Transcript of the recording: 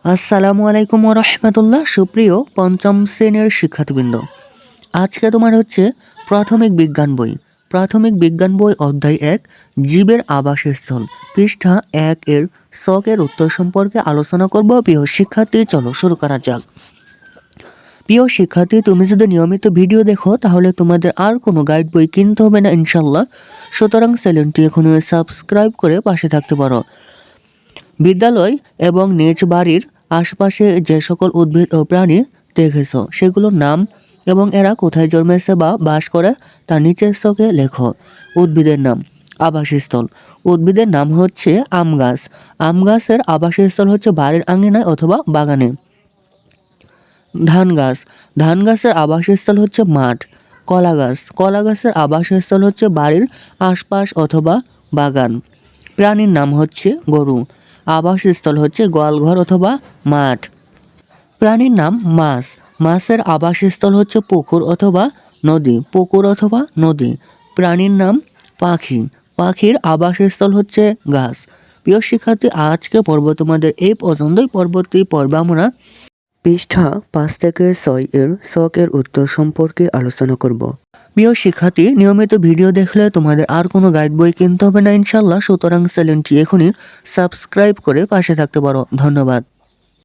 আসসালামু আলাইকুম ওয়া রাহমাতুল্লাহ। সুপ্রিয় পঞ্চম শ্রেণীর শিক্ষার্থীবৃন্দ, আজকে তোমার হচ্ছে প্রাথমিক বিজ্ঞান বই অধ্যায় ১ জীবের আবাসস্থল পৃষ্ঠা ১ এর ছকের উত্তর সম্পর্কে আলোচনা করব। প্রিয় শিক্ষার্থী, চলো শুরু করা যাক। প্রিয় শিক্ষার্থী, তুমি যদি নিয়মিত ভিডিও দেখো তাহলে তোমাদের আর কোনো গাইড বই কিনতে হবে না ইনশাল্লাহ। সুতরাং চ্যানেলটি এখনই সাবস্ক্রাইব করে পাশে থাকতে পারো। বিদ্যালয় এবং নিজ বাড়ির আশপাশে যে সকল উদ্ভিদ ও প্রাণী দেখেছ সেগুলোর নাম এবং এরা কোথায় জন্মেছে বা বাস করে তা নিচের ছকে লেখো। উদ্ভিদের নাম। আবাসস্থল। উদ্ভিদের নাম হচ্ছে আম গাছ। আম গাছের আবাসস্থল হচ্ছে বাড়ির আঙিনায় অথবা বাগানে। ধান গাছ। ধান গাছের আবাসস্থল হচ্ছে মাঠ। কলা গাছ। কলা গাছের আবাসস্থল হচ্ছে বাড়ির আশপাশ অথবা বাগান। প্রাণীর নাম হচ্ছে গরু। আবাসস্থল হচ্ছে গোয়ালঘর অথবা মাঠ। প্রাণীর নাম মাছ। মাছের আবাসস্থল হচ্ছে পুকুর অথবা নদী। পুকুর অথবা নদী। প্রাণীর নাম পাখি। পাখির আবাসস্থল হচ্ছে গাছ। প্রিয় শিক্ষার্থী, আজকে পর্ব তোমাদের এই পছন্দই। পরবর্তী পর্বে আমরা পৃষ্ঠা ৫ থেকে ৬ এর ছকের উত্তর সম্পর্কে আলোচনা করব। প্রিয় শিক্ষার্থী, নিয়মিত ভিডিও দেখলে তোমাদের আর কোনো গাইড বই কিনতে হবে না ইনশাল্লাহ। সুতরাং চ্যানেলটি এখনই সাবস্ক্রাইব করে পাশে থাকতে পারো। ধন্যবাদ।